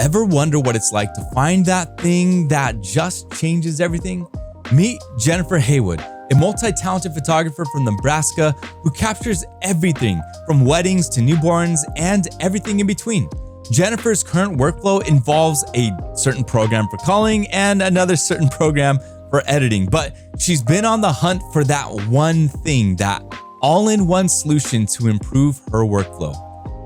Ever wonder what it's like to find that thing that just changes everything? Meet Jennifer Haywood, a multi-talented photographer from Nebraska who captures everything from weddings to newborns and everything in between. Jennifer's current workflow involves a certain program for calling and another certain program for editing, but she's been on the hunt for that one thing, that all-in-one solution to improve her workflow.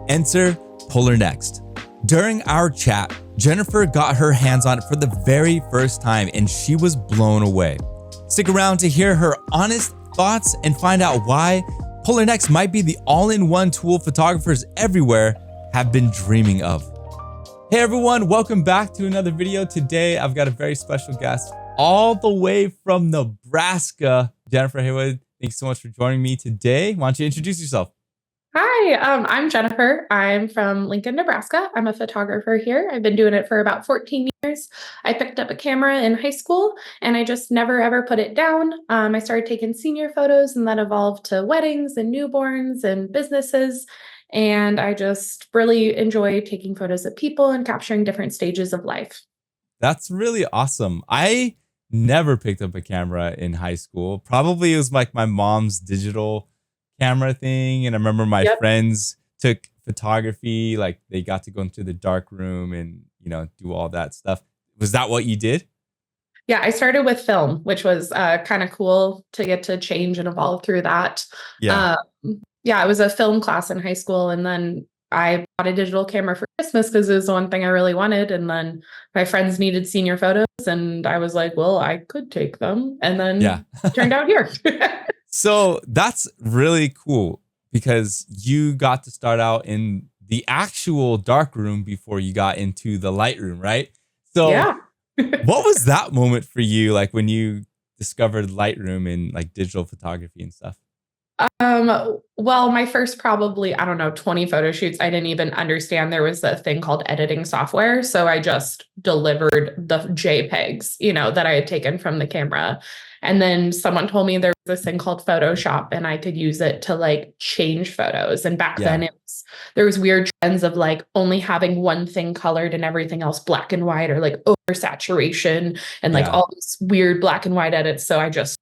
Enter Polarr Next. During our chat, Jennifer got her hands on it for the very first time and she was blown away. Stick around to hear her honest thoughts and find out why Polarr Next might be the all-in-one tool photographers everywhere have been dreaming of. Hey everyone, welcome back to another video. Today, I've got a very special guest all the way from Nebraska. Jennifer Haywood, thanks so much for joining me today. Why don't you introduce yourself? Hi, I'm Jennifer. I'm from Lincoln, Nebraska. I'm a photographer here. I've been doing it for about 14 years. I picked up a camera in high school and I just never ever put it down. I started taking senior photos and that evolved to weddings and newborns and businesses. And I just really enjoy taking photos of people and capturing different stages of life. That's really awesome. I never picked up a camera in high school. Probably it was like my mom's digital camera thing, and I remember my friends took photography, like they got to go into the dark room and do all that stuff. Was that what you did? Yeah, I started with film, which was kind of cool to get to change and evolve through that. Yeah. Yeah, it was a film class in high school, and then I bought a digital camera for Christmas because it was the one thing I really wanted. And then my friends needed senior photos, and I was like, well, I could take them, and then it turned out here. So that's really cool because you got to start out in the actual dark room before you got into the light room, right? So what was that moment for you, like when you discovered Lightroom and like digital photography and stuff? Well, my first probably, 20 photo shoots, I didn't even understand there was a thing called editing software. So I just delivered the JPEGs, that I had taken from the camera. And then someone told me there was this thing called Photoshop and I could use it to like change photos. And back then there was weird trends of like only having one thing colored and everything else black and white, or like oversaturation and like all these weird black and white edits. So I just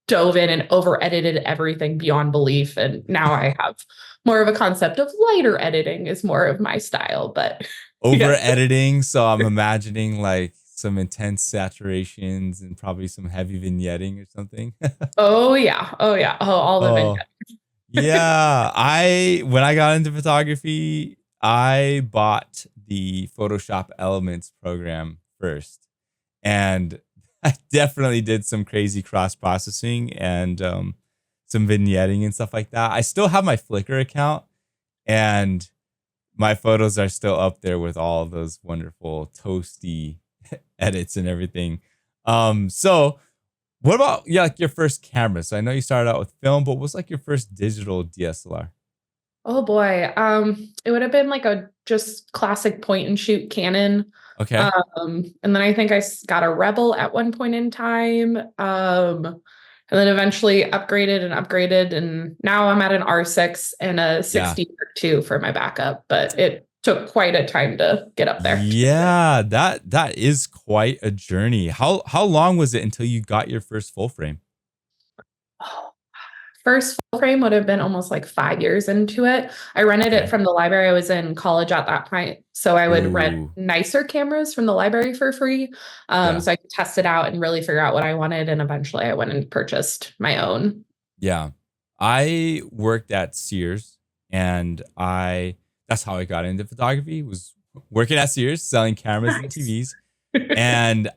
dove in and over edited everything beyond belief. And now I have more of a concept of lighter editing is more of my style, but over editing. So I'm imagining like some intense saturations and probably some heavy vignetting or something. Oh yeah. All the vignettes. Yeah. When I got into photography, I bought the Photoshop Elements program first. And I definitely did some crazy cross processing and some vignetting and stuff like that. I still have my Flickr account and my photos are still up there with all of those wonderful toasty edits and everything. So what about like your first camera? So I know you started out with film, but what was like your first digital DSLR? Oh boy. It would have been like a just classic point and shoot Canon. Okay. And then I think I got a Rebel at one point in time. And then eventually upgraded. And now I'm at an R6 and a 60 II for my backup, but it took quite a time to get up there. Yeah, that is quite a journey. How long was it until you got your first full frame? First full frame would have been almost like 5 years into it. I rented it from the library. I was in college at that point. So I would rent nicer cameras from the library for free. So I could test it out and really figure out what I wanted. And eventually I went and purchased my own. Yeah. I worked at Sears and that's how I got into photography, was working at Sears, selling cameras and TVs. And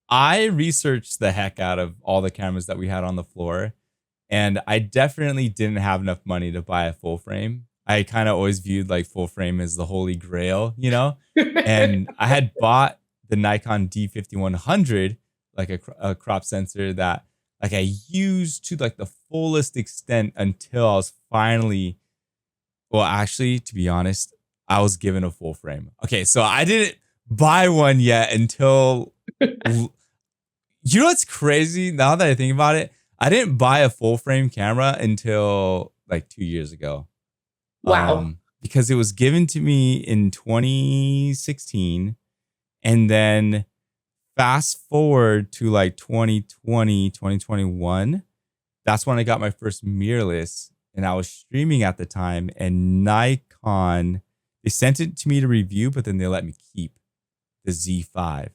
I researched the heck out of all the cameras that we had on the floor. And I definitely didn't have enough money to buy a full frame. I kind of always viewed like full frame as the holy grail, and I had bought the Nikon D5100, like a crop sensor that like I used to like the fullest extent until I was finally, well, actually, to be honest, I was given a full frame. Okay, so I didn't buy one yet until, what's crazy now that I think about it? I didn't buy a full frame camera until like 2 years ago. Wow. because it was given to me in 2016. And then fast forward to like 2020, 2021. That's when I got my first mirrorless, and I was streaming at the time, and Nikon, they sent it to me to review, but then they let me keep the Z5.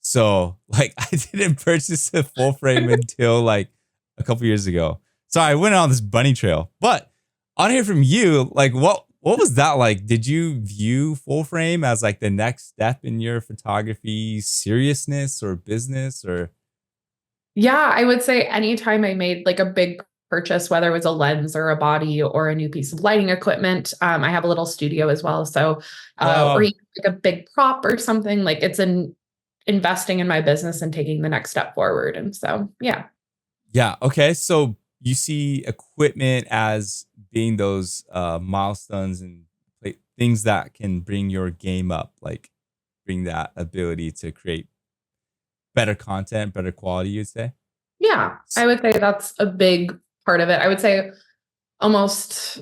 So like I didn't purchase a full frame until like a couple years ago. So I went on this bunny trail. But I want to hear from you, like what was that like? Did you view full frame as like the next step in your photography seriousness or business or? Yeah, I would say anytime I made like a big purchase, whether it was a lens or a body or a new piece of lighting equipment, I have a little studio as well. So, or Oh, even like a big prop or something, like it's an investing in my business and taking the next step forward. And so, yeah. yeah. Okay. So you see equipment as being those milestones and like, things that can bring your game up, like bring that ability to create better content, better quality, you'd say? Yeah, I would say that's a big part of it. I would say almost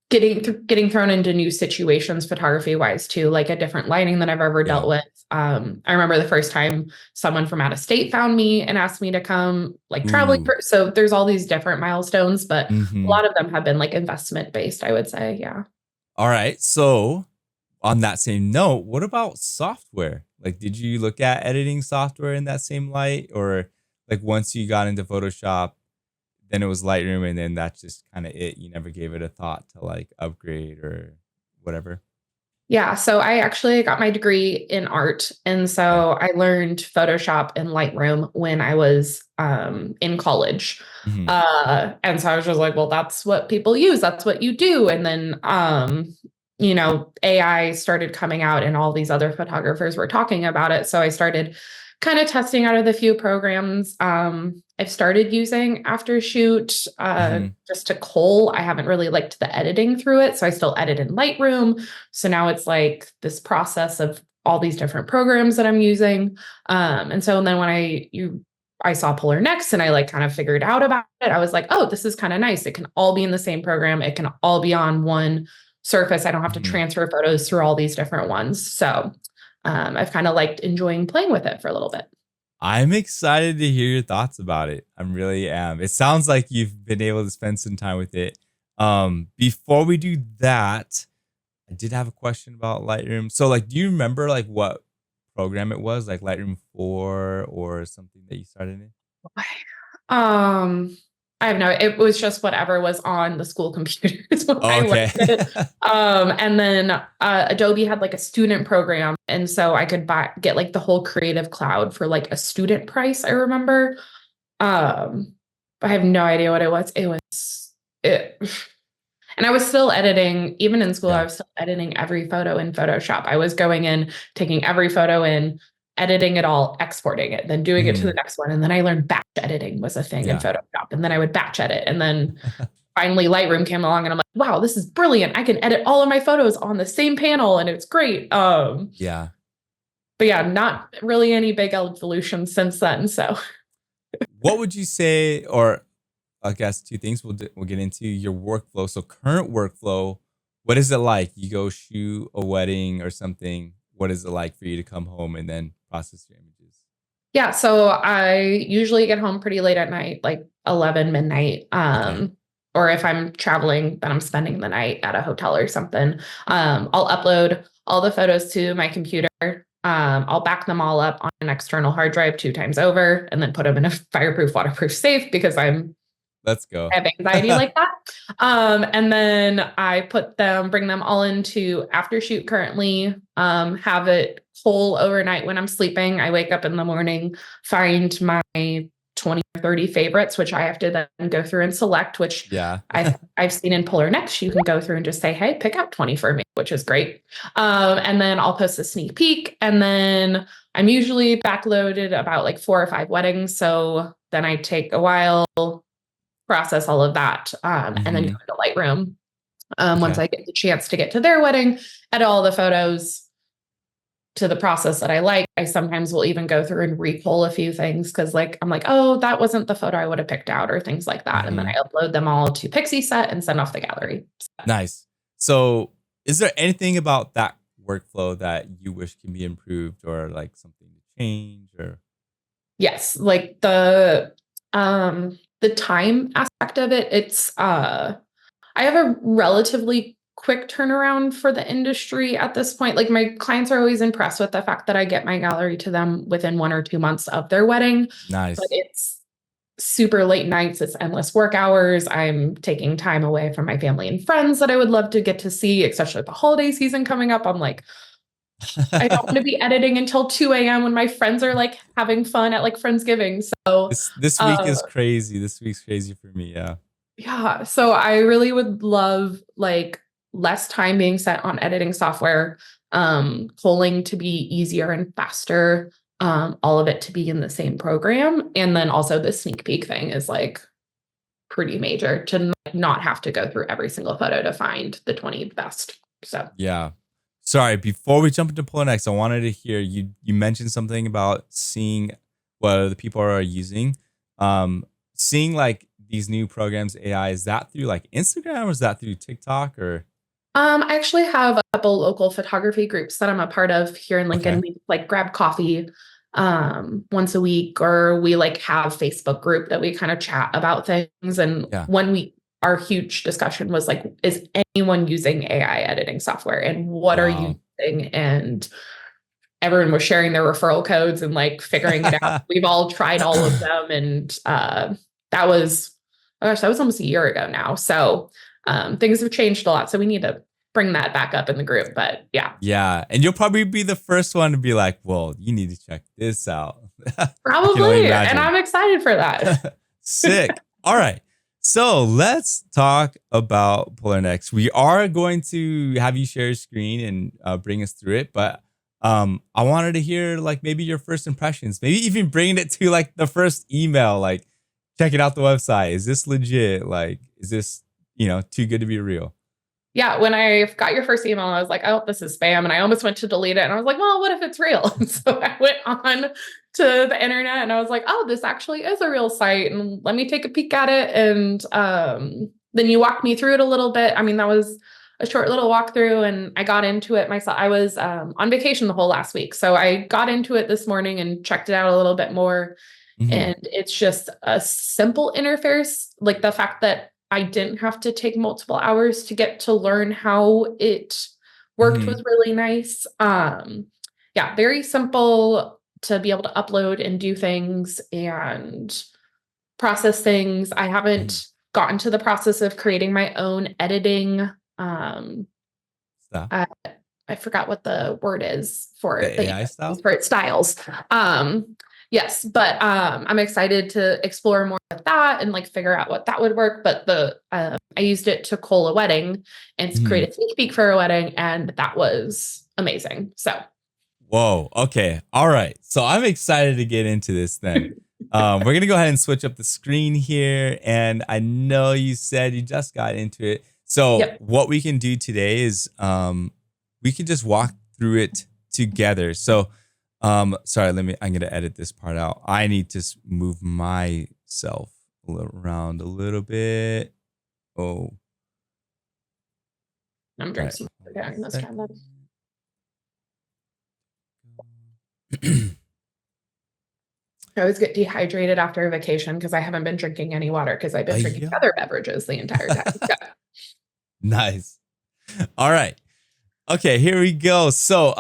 getting thrown into new situations photography wise too, like a different lighting than I've ever Yeah. dealt with. I remember the first time someone from out of state found me and asked me to come like traveling. Ooh. So there's all these different milestones, but a Mm-hmm. lot of them have been like investment based, I would say. Yeah. All right. So on that same note, what about software? Like, did you look at editing software in that same light? Or like once you got into Photoshop, then it was Lightroom and then that's just kind of it. You never gave it a thought to like upgrade or whatever. Yeah, so I actually got my degree in art, and Okay. so I learned Photoshop and Lightroom when I was in college. Hmm. And so I was just like, well, that's what people use. That's what you do. And then, AI started coming out, and all these other photographers were talking about it. So I started kind of testing out of the few programs. I've started using Aftershoot Hmm. just to cull. I haven't really liked the editing through it, so I still edit in Lightroom. So now it's like this process of all these different programs that I'm using. And then when I saw Polarr Next and I like kind of figured out about it, I was like, oh, this is kind of nice. It can all be in the same program. It can all be on one surface. I don't have to Hmm. transfer photos through all these different ones. So I've kind of liked enjoying playing with it for a little bit. I'm excited to hear your thoughts about it. I really am. It sounds like you've been able to spend some time with it. Before we do that, I did have a question about Lightroom. So, like, do you remember like what program it was, like Lightroom 4 or something that you started in? Um, I have no, it was just whatever was on the school computers when I Oh, learned okay. it. And then Adobe had like a student program. And so I could get like the whole Creative Cloud for like a student price, I remember. But I have no idea what it was. It, and I was still editing, even in school, I Yeah. was still editing every photo in Photoshop. I was going in, taking every photo in, editing it all, exporting it, then doing it to the Mhm. next one. And then I learned batch editing was a thing in Yeah. Photoshop. And then I would batch edit. And then finally Lightroom came along and I'm like, wow, this is brilliant. I can edit all of my photos on the same panel and it's great. Yeah. But yeah, not really any big evolution since then. So What would you say, or I guess two things we'll get into your workflow. So current workflow, what is it like? You go shoot a wedding or something. What is it like for you to come home and then process your images? yeah, so I usually get home pretty late at night, like 11 midnight. Okay. Or if I'm traveling, then I'm spending the night at a hotel or something. I'll upload all the photos to my computer. I'll back them all up on an external hard drive 2 times over and then put them in a fireproof, waterproof safe because Let's go. I have anxiety like that. And then I bring them all into Aftershoot currently, have it whole overnight when I'm sleeping. I wake up in the morning, find my 20 or 30 favorites, which I have to then go through and select, which Yeah. I've seen in Polarr Next. You can go through and just say, hey, pick out 20 for me, which is great. And then I'll post a sneak peek. And then I'm usually backloaded about like 4 or 5 weddings. So then I take a while, process all of that, and then go Hmm. into Lightroom. Once Okay. I get the chance to get to their wedding, edit all the photos to the process that I like. I sometimes will even go through and recall a few things because, like, I'm like, oh, that wasn't the photo I would have picked out, or things like that. And then Hmm. I upload them all to Pixie Set and send off the gallery. Nice. So is there anything about that workflow that you wish can be improved or like something to change or Yes, like the time aspect of it, it's I have a relatively quick turnaround for the industry at this point. Like my clients are always impressed with the fact that I get my gallery to them within 1 or 2 months of their wedding, but nice? it's super late nights, it's endless work hours. I'm taking time away from my family and friends that I would love to get to see, especially with the holiday season coming up. I'm like, I don't want to be editing until 2 a.m. when my friends are like having fun at like Friendsgiving. So, This week uh, is crazy. This week's crazy for me. Yeah. yeah, so I really would love like less time being spent on editing software, polling to be easier and faster, all of it to be in the same program. And then also the sneak peek thing is like pretty major to not have to go through every single photo to find the 20 best. So Yeah. Sorry, before we jump into Polarr Next, I wanted to hear you mentioned something about seeing what other people are using. Seeing like these new programs AI, is that through like Instagram or is that through TikTok or I actually have a couple local photography groups that I'm a part of here in Lincoln. okay. We like grab coffee once a week, or we like have Facebook group that we kind of chat about things. And Yeah. our huge discussion was like, is anyone using AI editing software and what are you Wow. using? And everyone was sharing their referral codes and like figuring it out. We've all tried all of them, and that was, oh gosh, that was almost a year ago now. So things have changed a lot. So we need to bring that back up in the group. But yeah, Yeah. And you'll probably be the first one to be like, well, you need to check this out. I can only probably. And imagine. I'm excited for that. Sick. All right. So let's talk about Polarr Next. We are going to have you share your screen and bring us through it, but I wanted to hear like maybe your first impressions, maybe even bringing it to like the first email, like checking out the website. Is this legit? Like, is this, too good to be real? Yeah, when I got your first email, I was like, oh, this is spam. And I almost went to delete it. And I was like, well, what if it's real? And so I went on to the internet and I was like, oh, this actually is a real site. And let me take a peek at it. And then you walked me through it a little bit. I mean, that was a short little walkthrough and I got into it myself. I was on vacation the whole last week. So I got into it this morning and checked it out a little bit more. Hmm. And it's just a simple interface, like the fact that I didn't have to take multiple hours to get to learn how it worked Hmm. was really nice. Yeah, very simple to be able to upload and do things and process things. I Hmm. haven't gotten to the process of creating my own editing. Style. I, I forgot what the word is for The it, AI style. for its styles. Yes, but I'm excited to explore more of that and like figure out what that would work. But I used it to cull a wedding and Hmm. create a sneak peek for a wedding, and that was amazing. So Whoa. Okay. All right. So I'm excited to get into this then. We're gonna go ahead and switch up the screen here. And I know you said you just got into it. So yep. what we can do today is we can just walk through it together. So sorry, I'm gonna edit this part out. I need to move myself around a little bit. Oh, all I'm right. drinking some Hold water on a during this time then. second. I always get dehydrated after a vacation because I haven't been drinking any water because I've been drinking Yeah. other beverages the entire time. Yeah. Nice. All right. Okay, here we go. So,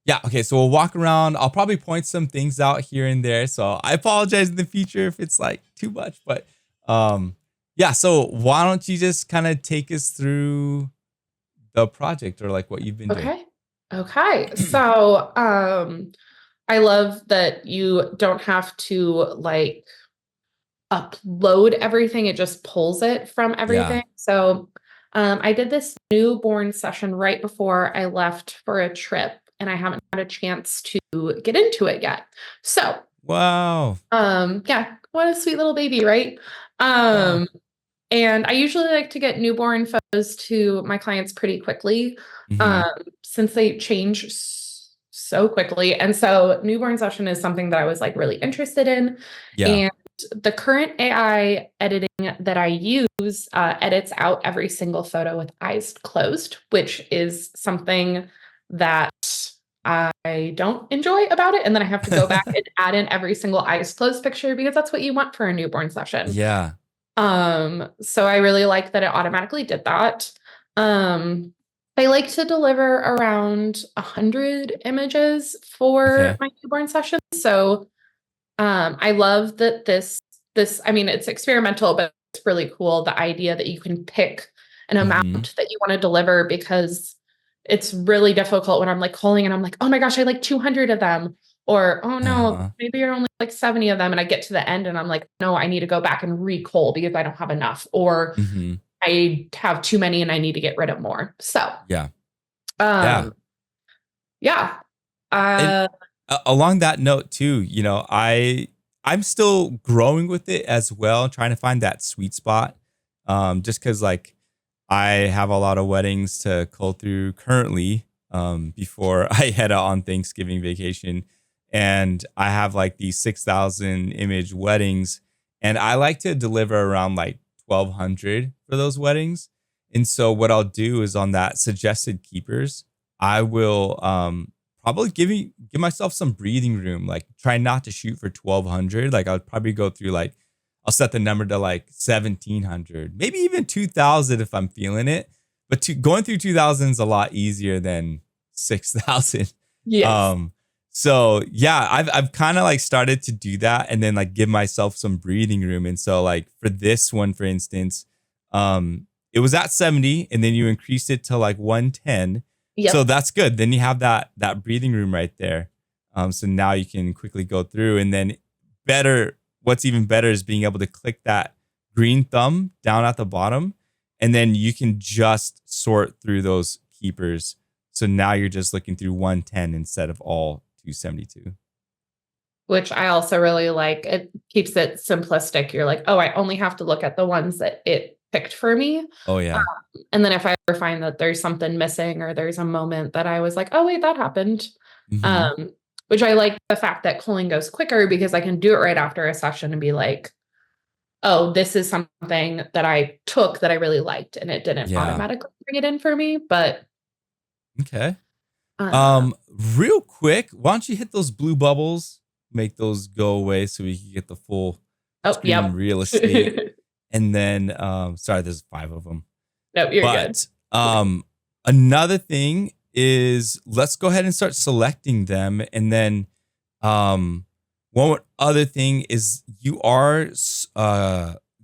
yeah, okay, so we'll walk around. I'll probably point some things out here and there. So I apologize in the future if it's like too much, but yeah, so why don't you just kind of take us through the project or like what you've been doing? Okay. Okay. So I love that you don't have to like upload everything, it just pulls it from Yeah. everything. So I did this newborn session right before I left for a trip, and I haven't had a chance to get into it yet. So Wow. yeah, what a sweet little baby, right? Yeah. Um, and I usually like to get newborn photos to my clients pretty quickly, Hmm. um, since they change so quickly. And so newborn session is something that I was like really interested in. Yeah. the current AI editing that I use edits out every single photo with eyes closed, which is something that I don't enjoy about it. And then I have to go back and add in every single eyes closed picture because that's what you want for a newborn session. Yeah. So I really like that it automatically did that. I like to deliver around 100 images for my newborn session. So I love that I mean, it's experimental, but it's really cool. The idea that you can pick an amount that you want to deliver, because it's really difficult when I'm like calling and I'm like, oh my gosh, I like 200 of them. Or, oh no, maybe you're only like 70 of them. And I get to the end and I'm like, no, I need to go back and recall because I don't have enough. Or I have too many and I need to get rid of more. So, Yeah. Yeah. And along that note too, I'm still growing with it as well, trying to find that sweet spot. Just because like I have a lot of weddings to cull through currently, before I head out on Thanksgiving vacation, and I have like these 6,000 image weddings, and I like to deliver around like 1,200 for those weddings. And so what I'll do is on that suggested keepers, I will probably give myself some breathing room, like try not to shoot for 1,200. Like I'll probably go through like I'll set the number to like 1,700, maybe even 2,000 if I'm feeling it. But going through 2,000 is a lot easier than 6,000. Yes. So yeah, I've kind of like started to do that and then like give myself some breathing room. And so like for this one, for instance, it was at 70 and then you increased it to like 110. Yep. So that's good. Then you have that breathing room right there. So now you can quickly go through, and then what's even better is being able to click that green thumb down at the bottom, and then you can just sort through those keepers. So now you're just looking through 110 instead of all 272. Which I also really like. It keeps it simplistic. You're like, oh, I only have to look at the ones that it picked for me. Oh yeah. And then if I ever find that there's something missing or there's a moment that I was like, oh wait, that happened. Which I like the fact that culling goes quicker because I can do it right after a session and be like, oh, this is something that I took that I really liked and it didn't automatically bring it in for me. But okay. Real quick, why don't you hit those blue bubbles, make those go away so we can get the full screen real estate. And then sorry, there's 5 of them. No, you're good. Another thing is let's go ahead and start selecting them. And then one other thing is you are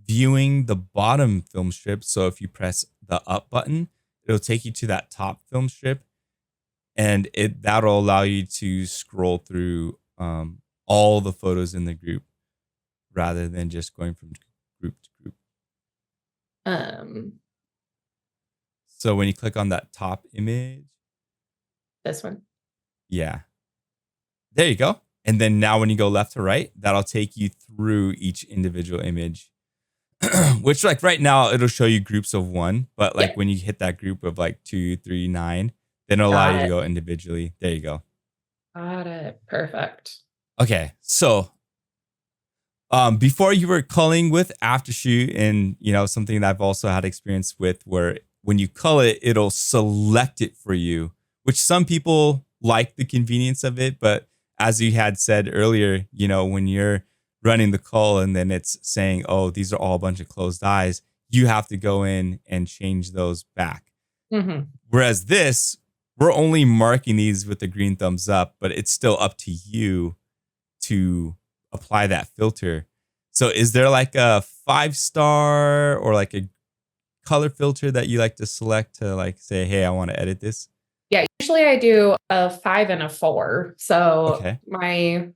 viewing the bottom film strip. So if you press the up button, it'll take you to that top film strip, and that'll allow you to scroll through all the photos in the group rather than just going from group to group. So when you click on that top image, this one. Yeah. There you go. And then now when you go left to right, that'll take you through each individual image, which like right now it'll show you groups of 1. But like when you hit that group of like 2, 3, 9, then it'll allow you to go individually. There you go. Got it. Perfect. Okay. So before you were culling with Aftershoot, and something that I've also had experience with, where when you cull it, it'll select it for you, which some people like the convenience of it. But as you had said earlier, when you're running the cull and then it's saying, oh, these are all a bunch of closed eyes, you have to go in and change those back. Whereas this, we're only marking these with the green thumbs up, but it's still up to you to apply that filter. So is there like a 5-star or like a color filter that you like to select to like say, hey, I want to edit this? Yeah, usually I do a 5 and a 4. So my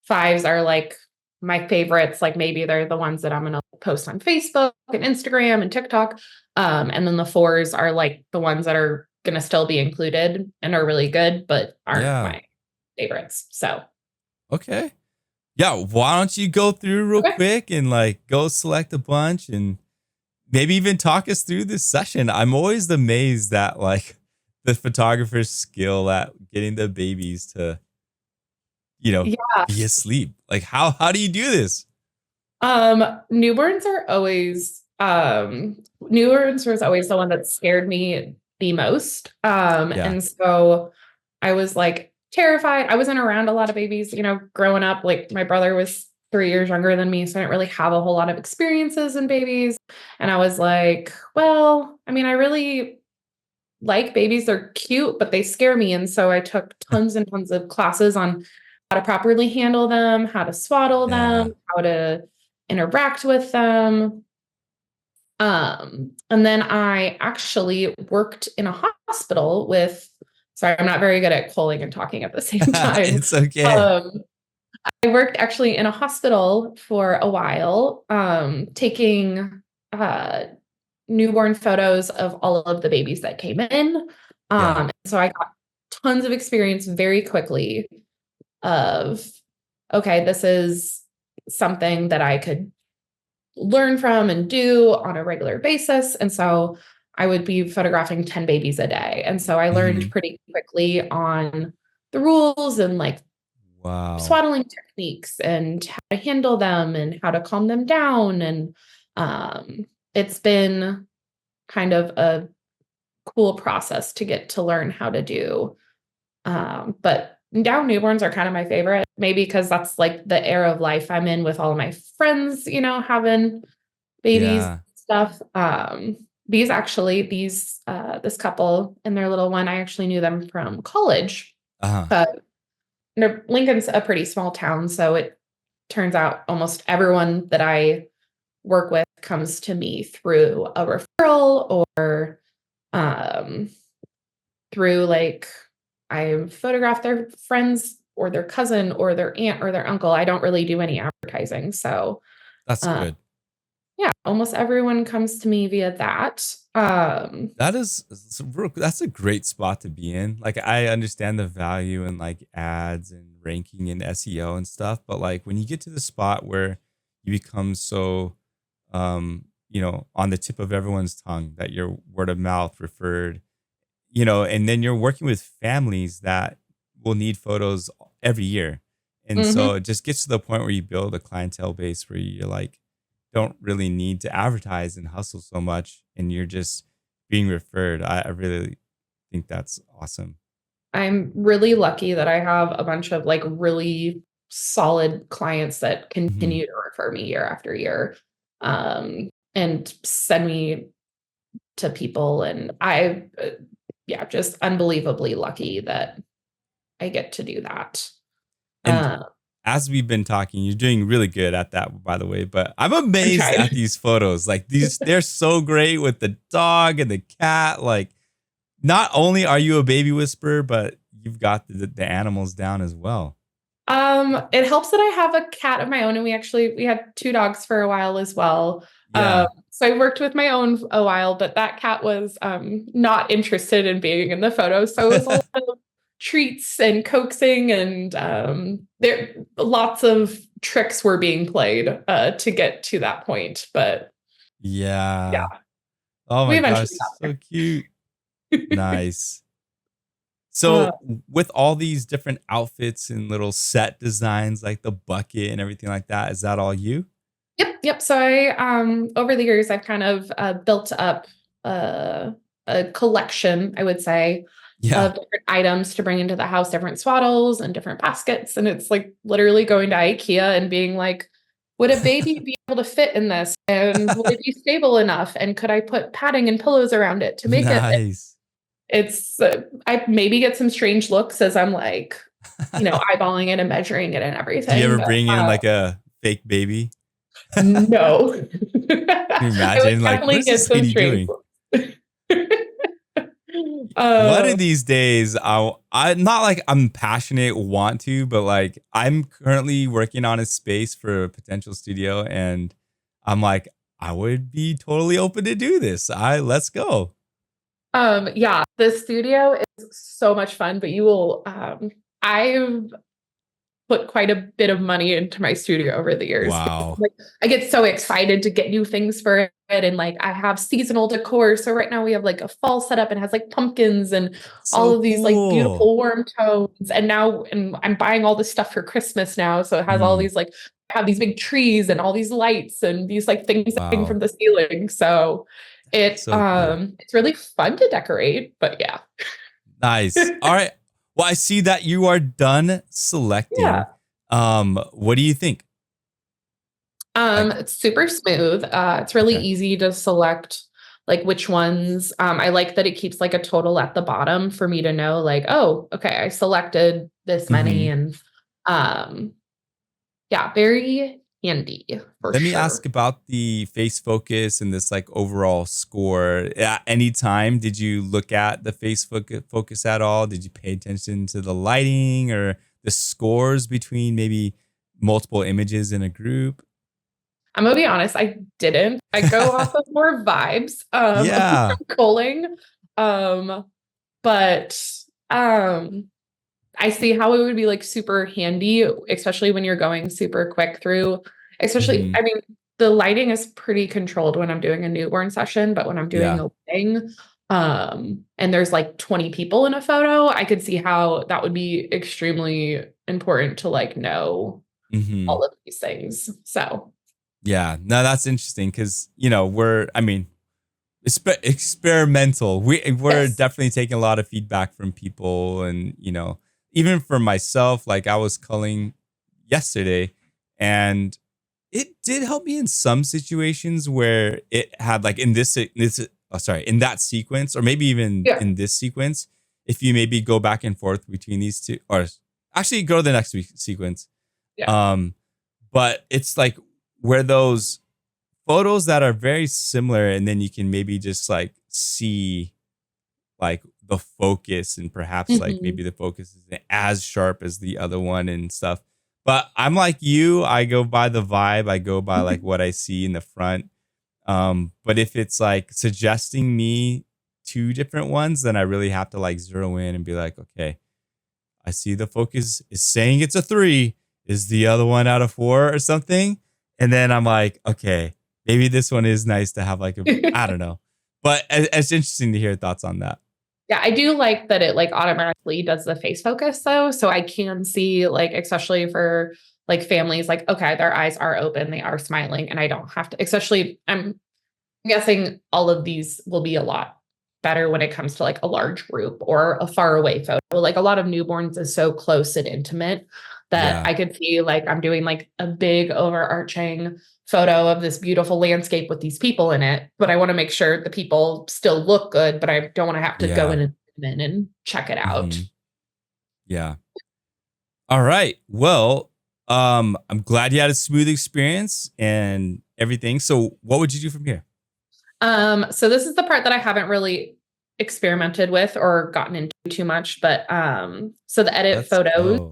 5s are like my favorites. Like maybe they're the ones that I'm going to post on Facebook and Instagram and TikTok. And then the 4s are like the ones that are going to still be included and are really good, but aren't my favorites. So. Okay. Yeah. Why don't you go through real quick and like go select a bunch and maybe even talk us through this session. I'm always amazed that like the photographer's skill at getting the babies to, be asleep. Like how do you do this? Newborns are always newborns was always the one that scared me the most. Yeah. And so I was like terrified. I wasn't around a lot of babies, growing up. Like my brother was 3 years younger than me, so I didn't really have a whole lot of experiences in babies. And I was like, well, I mean, I really like babies. They're cute, but they scare me. And so I took tons and tons of classes on how to properly handle them, how to swaddle Yeah. them, how to interact with them. And then I actually worked in a hospital with, sorry, I'm not very good at calling and talking at the same time. It's okay. Um, I worked actually in a hospital for a while, taking uh, newborn photos of all of the babies that came in. Yeah. So I got tons of experience very quickly of, okay, this is something that I could learn from and do on a regular basis. And so I would be photographing 10 babies a day. And so I learned Mhm. pretty quickly on the rules and like Wow. swaddling techniques and how to handle them and how to calm them down. And it's been kind of a cool process to get to learn how to do. But now newborns are kind of my favorite, maybe because that's like the era of life I'm in with all of my friends, having babies Yeah. stuff. This couple and their little one, I actually knew them from college. Uh-huh. But Lincoln's a pretty small town, so it turns out almost everyone that I work with comes to me through a referral or um, through like I photograph their friends or their cousin or their aunt or their uncle. I don't really do any advertising. So That's uh, good. yeah, almost everyone comes to me via that. That's a great spot to be in. Like I understand the value in like ads and ranking and SEO and stuff, but like when you get to the spot where you become so on the tip of everyone's tongue that you're word of mouth referred, and then you're working with families that will need photos every year. And Mhm. so it just gets to the point where you build a clientele base where you're like, don't really need to advertise and hustle so much. And you're just being referred. I really think that's awesome. I'm really lucky that I have a bunch of like really solid clients that Mhm. continue to refer me year after year, and send me to people. And yeah, just unbelievably lucky that I get to do that. And Uh, as we've been talking, you're doing really good at that, by the way. But I'm I'm amazed trying. at these photos. Like they're so great with the dog and the cat. Like, not only are you a baby whisperer, but you've got the animals down as well. It helps that I have a cat of my own, and we had two dogs for a while as well. Yeah. So I worked with my own a while, but that cat was not interested in being in the photo. So it was a lot of treats and coaxing, and there lots of tricks were being played to get to that point. But Yeah. yeah, Oh we my gosh, eventually got so cute. there. Nice. uh, So with all these different outfits and little set designs, like the bucket and everything like that, is that all you? Yep, yep. So over the years, I've kind of built up uh, a collection, I would say, Yeah. of different items to bring into the house, different swaddles and different baskets. And it's like literally going to IKEA and being like, would a baby be able to fit in this? And would it be stable enough? And could I put padding and pillows around it to make it? Nice. I maybe get some strange looks as I'm like, eyeballing it and measuring it and Do you everything. ever But bring in like a fake baby? no. Can you I would imagine? Like, what definitely is this get some kitty strange doing? looks. One Uh, of these days, I not like I'm passionate, want to, but like I'm currently working on a space for a potential studio, and I'm like, I would be totally open to do this. Let's go. yeah, the studio is so much fun, but I've put quite a bit of money into my studio over the years. Wow. Like I get so excited to get new things for it. And like I have seasonal decor. So right now we have like a fall setup and has like pumpkins and all So of these like cool. beautiful warm tones. And I'm buying all this stuff for Christmas now. So it has all Mhm. these like have these big trees and all these lights and these like things hanging from Wow. the ceiling. So So cool. it's really fun to decorate, but yeah. Nice. All right. Well, I see that you are done Yeah. selecting. What do you think? Like, It's super smooth. It's really okay. easy to select like which ones. I like that it keeps like a total at the bottom for me to know like, oh, okay, I selected this Hmm. many and um yeah, very handy for Let me ask sure. about the face focus and this like overall score. At any time, did you look at the focus at all? Did you pay attention to the lighting or the scores between maybe multiple images in a group? I'm gonna be honest, I didn't. I go off of more vibes Yeah. from culling. Um, but um I see how it would be like super handy, especially when you're going super quick through. Especially, Hmm. I mean, the lighting is pretty controlled when I'm doing a newborn session, but when I'm doing Yeah. a wedding, and there's like 20 people in a photo, I could see how that would be extremely important to like know Hmm. all of these things. So, Yeah. No, that's interesting because, I mean, experimental. We're yes. definitely taking a lot of feedback from people, and even for myself, like I was culling yesterday, and it did help me in some situations where it had like in that sequence, or maybe even Yeah. in this sequence, if you maybe go back and forth between these two, or actually go to the next week sequence. Yeah. um but it's like where those photos that are very similar, and then you can maybe just like see like the focus, and perhaps like Mhm. maybe the focus isn't as sharp as the other one and stuff. But I'm like you, I go by the vibe, I go by like what I see in the front. But if it's like suggesting me two different ones, then I really have to like zero in and be like, okay, I see the focus is saying it's a 3. Is the other one out of 4 or something? And then I'm like, okay, maybe this one is nice to have like I don't know. But it's interesting to hear thoughts on that. Yeah, I do like that it like automatically does the face focus though. So I can see like, especially for like families, like, okay, their eyes are open, they are smiling, and I don't have to, especially I'm guessing all of these will be a lot better when it comes to like a large group or a far away photo. Like a lot of newborns is so close and intimate that Yeah. I could see like I'm doing like a big overarching photo of this beautiful landscape with these people in it, but I want to make sure the people still look good, but I don't want to have to go Yeah. in and check it out. Hmm. Yeah. All right. Well, I'm glad you had a smooth experience and everything. So what would you do from here? So this is the part that I haven't really experimented with or gotten into too much, but so the edit Let's photos, go.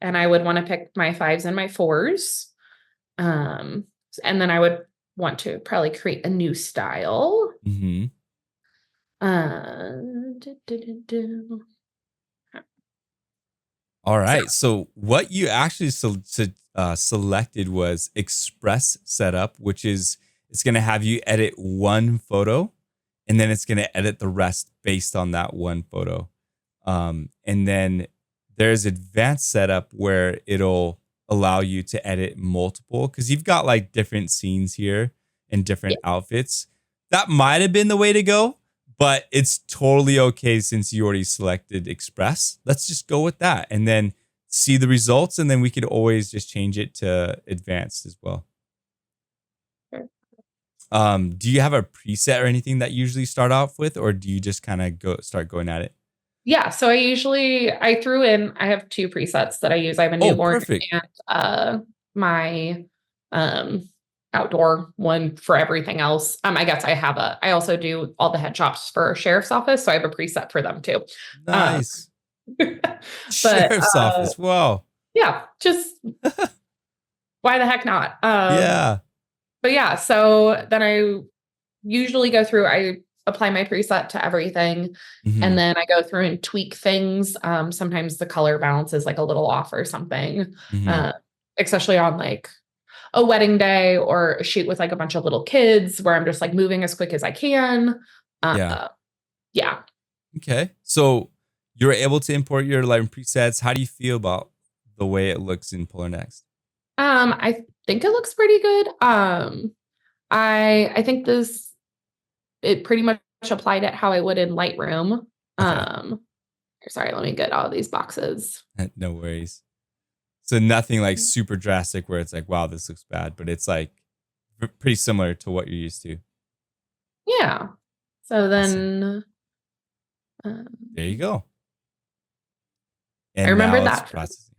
and I would want to pick my fives and my fours. Um, and then I would want to probably create a new style. Hmm. Uh, do, do, do, do. All So right. So what you actually selected was Express Setup, which is it's going to have you edit one photo, and then it's going to edit the rest based on that one photo. And then there's Advanced Setup where it'll allow you to edit multiple, because you've got like different scenes here and yeah, different outfits. That might have been the way to go, but it's totally okay since you already selected Express. Let's just go with that and then see the results. And then we could always just change it to Advanced as well. sure. Do you have a preset or anything that you usually start off with, or do you just kind of start going at it? Yeah. So I threw in, I have two presets that I use. I have a Oh, newborn perfect. and my um outdoor one for everything else. I guess I also do all the headshots for sheriff's office, so I have a preset for them too. Um, Nice. but Sheriff's office. Wow. yeah, just why the heck not? Yeah. But yeah, so then I usually go through, I apply my preset to everything, and Hmm. then I go through and tweak things. Sometimes the color balance is like a little off or something, Hmm. uh, especially on like a wedding day or a shoot with like a bunch of little kids where I'm just like moving as quick as I can. Yeah. Uh, yeah. Okay. So you're able to import your Lightroom presets. How do you feel about the way it looks in Polarr Next? I think it looks pretty good. I think it pretty much applied it how I would in Lightroom. Okay. Sorry, let me get all these boxes. No worries. So nothing like super drastic where it's like, wow, this looks bad, but it's like pretty similar to what you're used to. Yeah. So Awesome. then There you go. I And remember now it's that processing.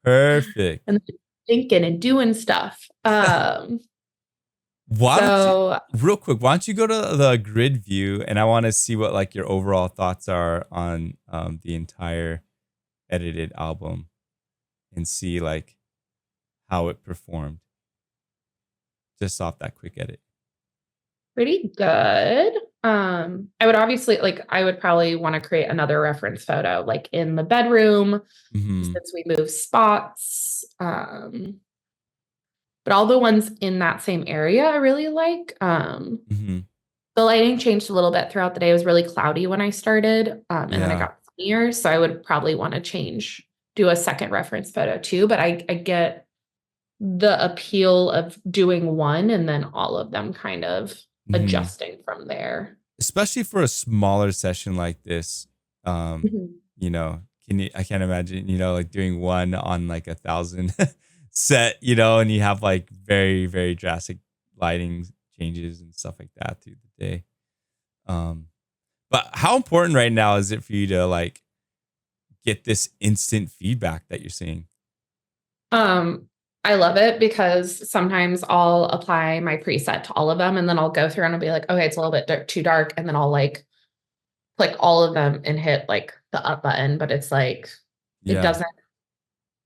Perfect. and thinking and doing stuff. Why don't you, So real quick, why don't you go to the grid view and I want to see what like your overall thoughts are on the entire edited album and see like how it performed just off that quick edit. pretty good. I would probably want to create another reference photo, like in the bedroom, Mm-hmm. since we move spots. But all the ones in that same area I really like. Mm-hmm. The lighting changed a little bit throughout the day. It was really cloudy when I started, and then it Yeah. got sunnier. So I would probably want to do a second reference photo too. But I get the appeal of doing one and then all of them kind of Mm-hmm. adjusting from there. Especially for a smaller session like this. Um, Mhm. you know, I can't imagine, like doing one on like 1,000 set, and you have like very, very drastic lighting changes and stuff like that through the day. Um, but how important right now is it for you to like get this instant feedback that you're seeing? Um, I love it because sometimes I'll apply my preset to all of them and then I'll go through and I'll be like, okay, it's a little bit too dark. And then I'll like click all of them and hit like the up button, but it's like it Yeah. doesn't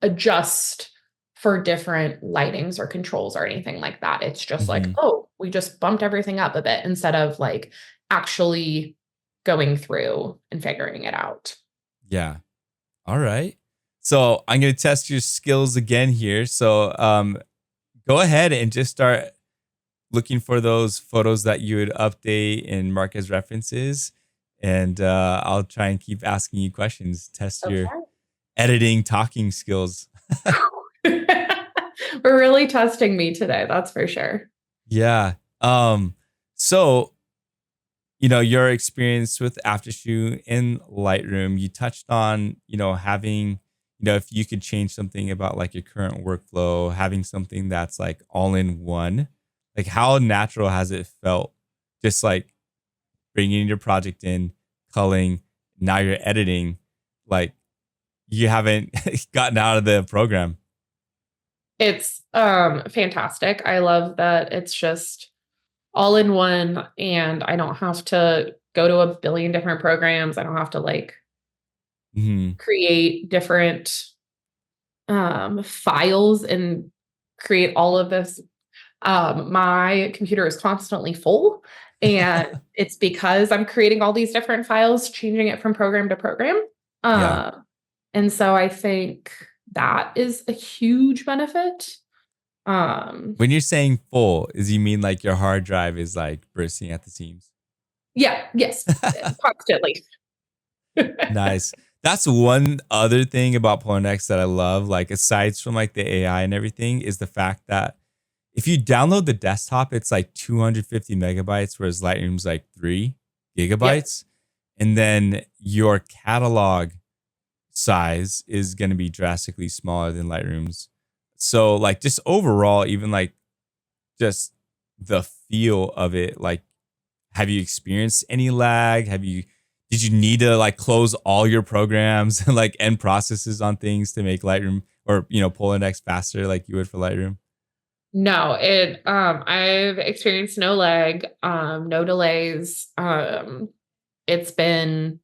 adjust for different lightings or controls or anything like that. It's just like, Hmm. oh, we just bumped everything up a bit instead of like actually going through and figuring it out. Yeah. All right. So I'm going to test your skills again here. So go ahead and just start looking for those photos that you would update and mark as references. And I'll try and keep asking you questions, test your Okay. editing, talking skills. We're really testing me today, that's for sure. Yeah. So, your experience with Aftershoot in Lightroom, you touched on, having, if you could change something about like your current workflow, having something that's like all in one, like how natural has it felt just like bringing your project in, culling, now you're editing, like you haven't gotten out of the program. It's fantastic. I love that it's just all in one and I don't have to go to a billion different programs. I don't have to like Hmm. create different files and create all of this. My computer is constantly full, and it's because I'm creating all these different files, changing it from program to program. Yeah. Uh, and so I think that is a huge benefit. Um, When you're saying full, is you mean like your hard drive is like bursting at the seams? yeah, yes, constantly. Nice. That's one other thing about Polarr Next that I love, like aside from like the AI and everything, is the fact that if you download the desktop, it's like 250 megabytes, whereas Lightroom's like 3 Yep. gigabytes. And then your catalog size is going to be drastically smaller than Lightroom's. So, like, just overall, even like just the feel of it, like, have you experienced any lag? Did you need to like close all your programs and like end processes on things to make Lightroom or, Polarr Next faster like you would for Lightroom? No, I've experienced no lag, no delays. It's been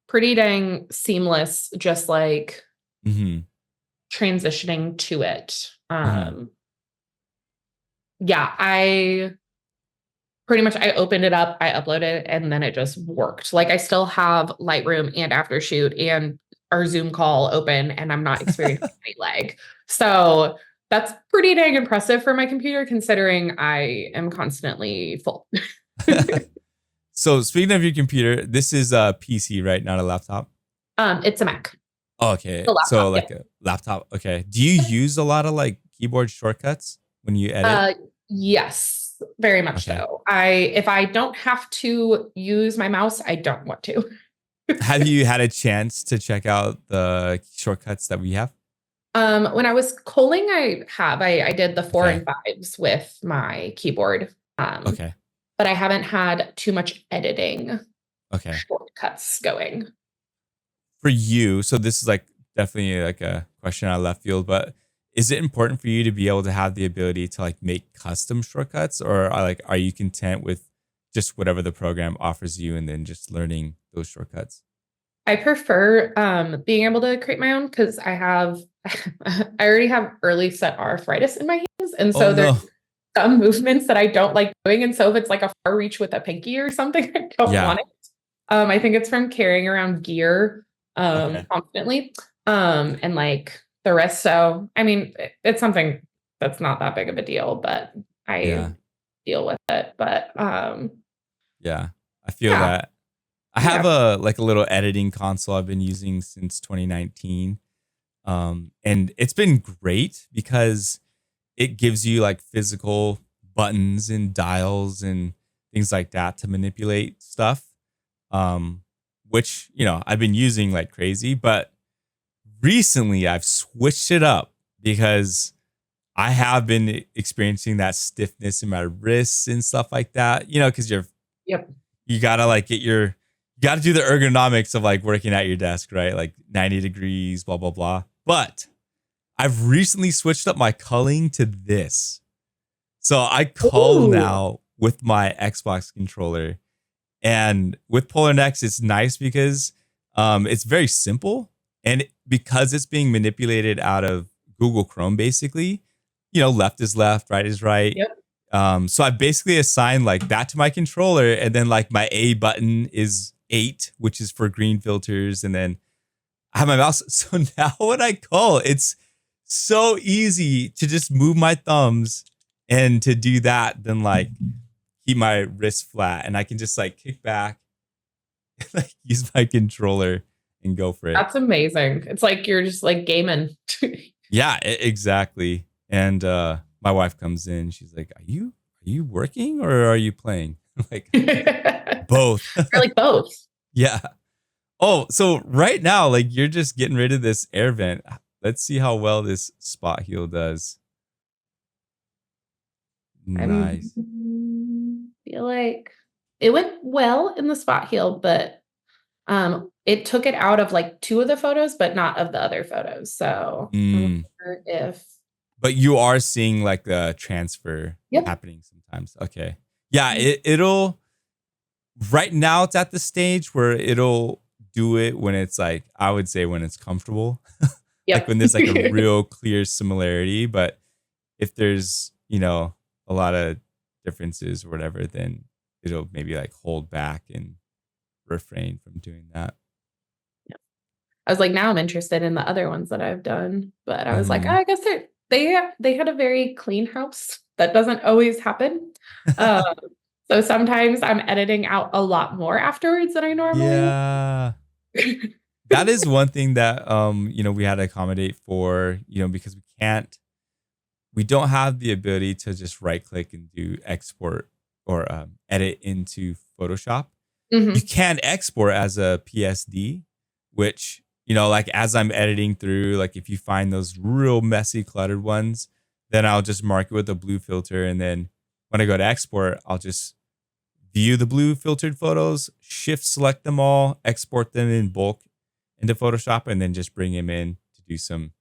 pretty dang seamless, just like Hmm. transitioning to it. Hmm. Yeah, I pretty much I opened it up, I uploaded it, and then it just worked. Like I still have Lightroom and Aftershoot and our Zoom call open, and I'm not experiencing any lag. So that's pretty dang impressive for my computer, considering I am constantly full. So speaking of your computer, this is a PC, right? Not a laptop. It's a Mac. Okay. The So laptop, yeah. like a laptop. Okay. Do you use a lot of like keyboard shortcuts when you edit? Uh, yes, very much Okay. so. If I don't have to use my mouse, I don't want to. Have you had a chance to check out the shortcuts that we have? When I was calling, I did the four Okay. and fives with my keyboard. Okay. But I haven't had too much editing Okay. shortcuts going. For you, so this is like definitely like a question out of left field, but is it important for you to be able to have the ability to like make custom shortcuts, or are you content with just whatever the program offers you and then just learning those shortcuts? I prefer being able to create my own because I already have early set arthritis in my hands. And Oh so there's no. some movements that I don't like doing. And so if it's like a far reach with a pinky or something, I don't Yeah. want it. I think it's from carrying around gear Okay. constantly. And like the rest. So I mean, it's something that's not that big of a deal, but I Yeah. deal with it. But Yeah. I feel yeah, that. I have yeah. a like a little editing console I've been using since 2019. And it's been great because it gives you like physical buttons and dials and things like that to manipulate stuff. Um, which, I've been using like crazy, but recently I've switched it up because I have been experiencing that stiffness in my wrists and stuff like that, because Yep. you gotta like you gotta do the ergonomics of like working at your desk, right? Like 90 degrees, blah, blah, blah. But I've recently switched up my culling to this. So I cull Ooh. now with my Xbox controller. And with Polarr Next, it's nice because it's very simple. And because it's being manipulated out of Google Chrome, basically, left is left, right is right. Yep. So I basically assigned like that to my controller. And then like my A button is 8, which is for green filters. And then I have my mouse. So now when I call, it's so easy to just move my thumbs and to do that than like keep my wrist flat. And I can just like kick back and like use my controller and go for it. That's amazing. It's like you're just like gaming. Yeah, exactly. And my wife comes in. She's like, are you working or are you playing? Like both. Or like both. Yeah. Oh, so right now, like you're just getting rid of this air vent. Let's see how well this spot heal does. I'm Nice. feel like it went well in the spot heal, but it took it out of like two of the photos, but not of the other photos. So I Mm. wonder if But you are seeing like the transfer yep. happening sometimes. Okay. Yeah, it'll right now it's at the stage where it'll do it when it's like I would say when it's comfortable. Like Yep. when there's like a real clear similarity, but if there's, a lot of differences or whatever, then it'll maybe like hold back and refrain from doing that. I was like, now I'm interested in the other ones that I've done, but I was like, oh, Mhm. I guess they had a very clean house. That doesn't always happen. Um, so sometimes I'm editing out a lot more afterwards than I normally Yeah. would. That is one thing that we had to accommodate for, because we don't have the ability to just right click and do export or edit into Photoshop. You Mhm. can export as a PSD, which, like as I'm editing through, like if you find those real messy, cluttered ones, then I'll just mark it with a blue filter. And then when I go to export, I'll just view the blue filtered photos, shift select them all, export them in bulk into Photoshop, and then just bring them in to do some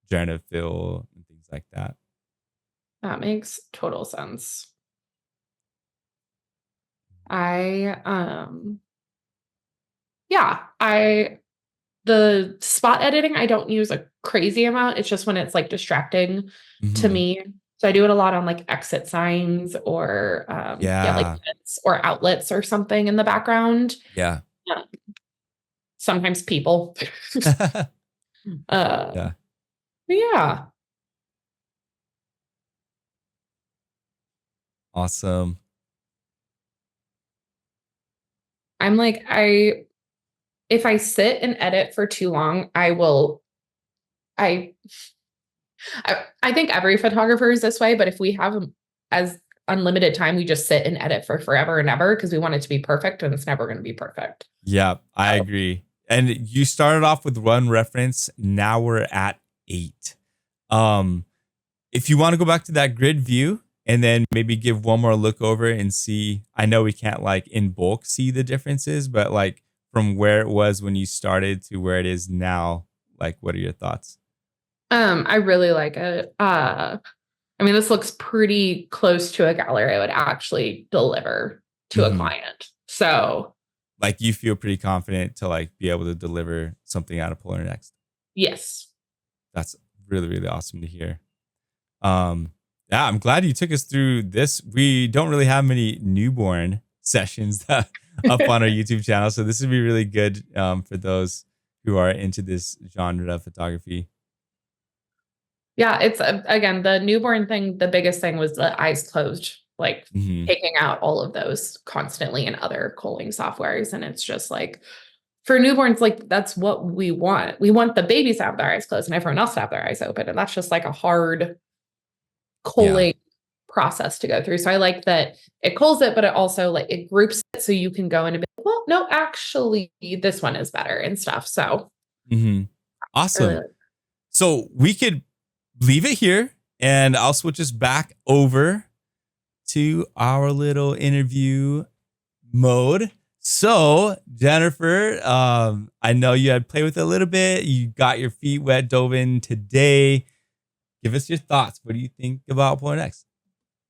generative fill and things like that. That makes total sense. I yeah, I the spot editing I don't use a crazy amount. It's just when it's like distracting to Mhm. me. So I do it a lot on like exit signs or yeah, like Yeah. vents or outlets or something in the background. Yeah. Uh, sometimes people. Yeah. um but yeah, Awesome. I'm like I if I sit and edit for too long, I will I I think every photographer is this way, but if we have as unlimited time, we just sit and edit for forever and ever because we want it to be perfect and it's never going to be perfect. Yeah, I So, agree. And you started off with one reference. Now we're at 8. Um, if you want to go back to that grid view and then maybe give one more look over and see, I know we can't like in bulk see the differences, but like from where it was when you started to where it is now, like what are your thoughts? I really like it. I mean, this looks pretty close to a gallery I would actually deliver to a Hmm. client. So, Like you feel pretty confident to like be able to deliver something out of Polarr Next. yes. That's really, really awesome to hear. Um, yeah, I'm glad you took us through this. We don't really have many newborn sessions that up on our YouTube channel, so this would be really good for those who are into this genre of photography. Yeah, it's again, the newborn thing, the biggest thing was the eyes closed, like Hmm. taking out all of those constantly in other culling softwares. And it's just like for newborns, like that's what we want. We want the babies to have their eyes closed and everyone else to have their eyes open. And that's just like a hard Yeah. culling process to go through. So I like that it culls it, but it also like it groups it so you can go in and be like, well, no, actually, this one is better and stuff. So Hmm. I really Awesome. like So we could leave it here, and I'll switch us back over to our little interview mode. So, Jennifer, I know you had played with it a little bit. You got your feet wet, dove in today. Give us your thoughts. What do you think about Polar Next?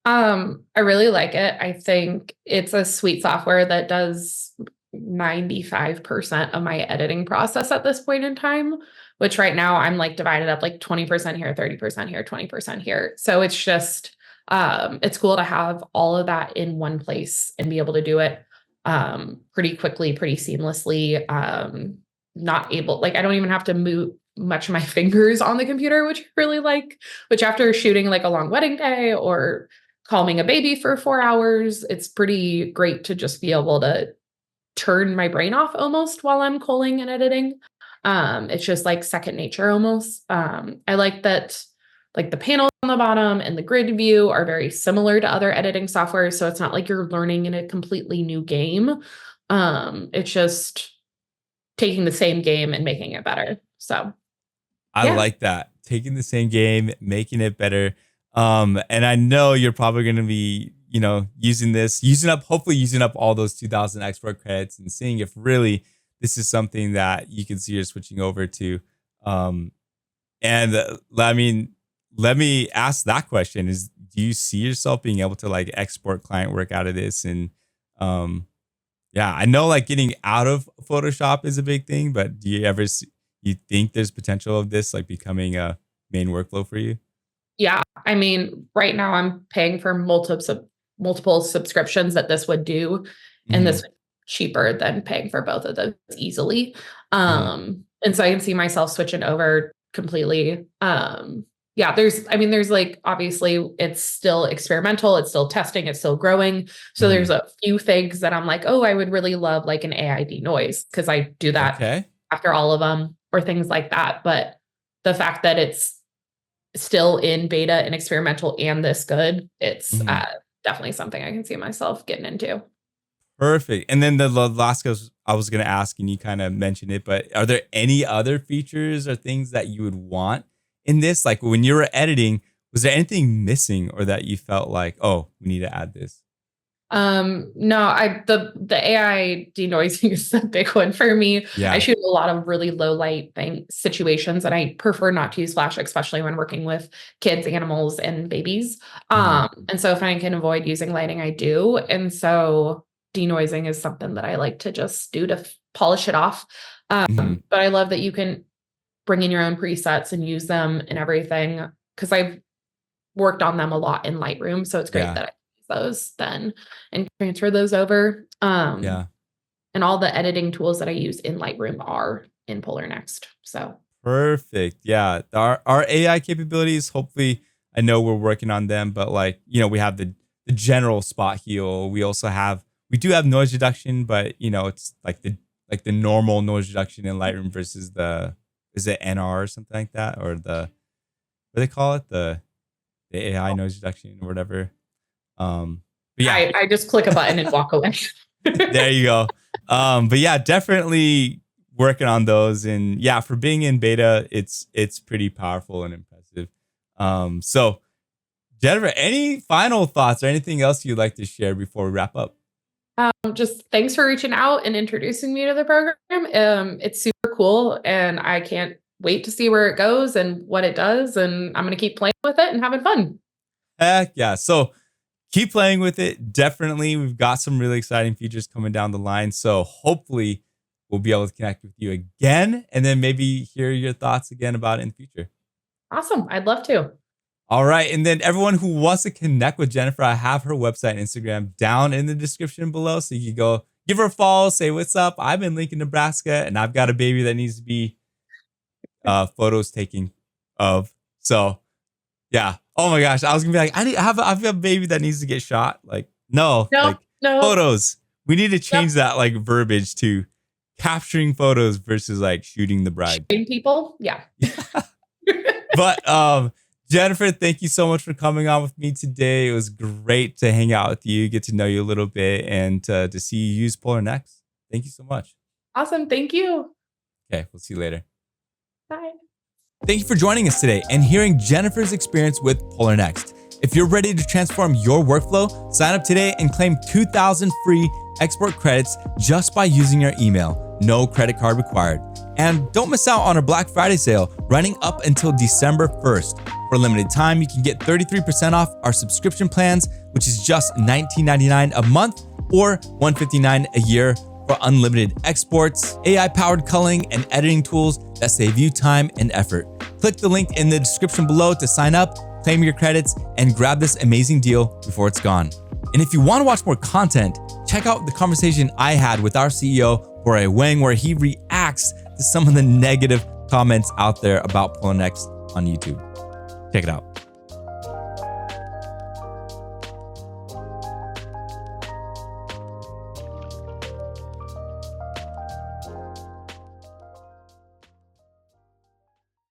I really like it. I think it's a sweet software that does 95% of my editing process at this point in time, which right now I'm like divided up like 20% here, 30% here, 20% here. So it's just it's cool to have all of that in one place and be able to do it pretty quickly, pretty seamlessly. Not able like I don't even have to move much of my fingers on the computer, which I really like, which after shooting like a long wedding day or calming a baby for 4 hours, it's pretty great to just be able to turn my brain off almost while I'm culling and editing. It's just like second nature almost. I like that like the panels on the bottom and the grid view are very similar to other editing software. So it's not like you're learning in a completely new game. It's just taking the same game and making it better. So I yeah. like that. Taking the same game, making it better. And I know you're probably going to be, using this, hopefully using up all those 2000 export credits and seeing if really this is something that you can see you're switching over to. Um, and I mean, let me ask that question is, do you see yourself being able to like export client work out of this? And, yeah, I know like getting out of Photoshop is a big thing, but do you ever you think there's potential of this like becoming a main workflow for you? Yeah, I mean, right now I'm paying for multiple subscriptions that this would do, and Hmm. this would be cheaper than paying for both of those easily. Hmm. And so I can see myself switching over completely. Yeah, there's like obviously it's still experimental, it's still testing, it's still growing. So there's Hmm. a few things that I'm like, oh, I would really love like an AI denoise because I do that Okay. after all of them or things like that. But the fact that it's still in beta and experimental and this good, it's Hmm. definitely something I can see myself getting into. Perfect. And then the last I was going to ask, and you kind of mentioned it, but are there any other features or things that you would want in this? Like when you were editing, was there anything missing or that you felt like, oh, we need to add this? No, the AI denoising is a big one for me. I Yeah. shoot a lot of really low light situations and I prefer not to use flash, especially when working with kids, animals, and babies. Hmm. And so if I can avoid using lighting, I do. And so denoising is something that I like to just do to polish it off. Hmm. But I love that you can bring in your own presets and use them and everything because I've worked on them a lot in Lightroom. So it's great Yeah. that I use those then and transfer those over. Yeah. And all the editing tools that I use in Lightroom are in Polarr Next. So Perfect. Yeah. Our AI capabilities, hopefully, I know we're working on them, but like, we have the general spot heal. We do have noise reduction, but it's like the normal noise reduction in Lightroom versus the is it NR or something like that, or what do they call it, the AI noise reduction or whatever. But yeah, I just click a button and walk away. there you go. But yeah, definitely working on those, and yeah, for being in beta, it's pretty powerful and impressive. So Jennifer, any final thoughts or anything else you'd like to share before we wrap up? Just thanks for reaching out and introducing me to the program. It's super cool, and I can't wait to see where it goes and what it does. And I'm going to keep playing with it and having fun. Heck yeah. So keep playing with it. Definitely. We've got some really exciting features coming down the line. So hopefully we'll be able to connect with you again and then maybe hear your thoughts again about it in the future. Awesome. I'd love to. All right. And then everyone who wants to connect with Jennifer, I have her website and Instagram down in the description below. So you can go give her a follow, say what's up. I'm in Lincoln, Nebraska, and I've got a baby that needs to be photos taken of. So yeah. Oh my gosh. I was gonna be like, I have a baby that needs to get shot. Like, no. Photos. We need to change that like verbiage to capturing photos versus like shooting the bride. Shooting people. Yeah. But Jennifer, thank you so much for coming on with me today. It was great to hang out with you, get to know you a little bit, and to see you use Polarr Next. Thank you so much. Awesome. Thank you. Okay, we'll see you later. Bye. Thank you for joining us today and hearing Jennifer's experience with Polarr Next. If you're ready to transform your workflow, sign up today and claim 2,000 free export credits just by using your email. No credit card required. And don't miss out on our Black Friday sale running up until December 1st. For a limited time, you can get 33% off our subscription plans, which is just $19.99 a month or $159 a year for unlimited exports, AI-powered culling, and editing tools that save you time and effort. Click the link in the description below to sign up, claim your credits, and grab this amazing deal before it's gone. And if you want to watch more content, check out the conversation I had with our CEO, Polarr Wang, where he reacts to some of the negative comments out there about Polarr Next on YouTube. Check it out.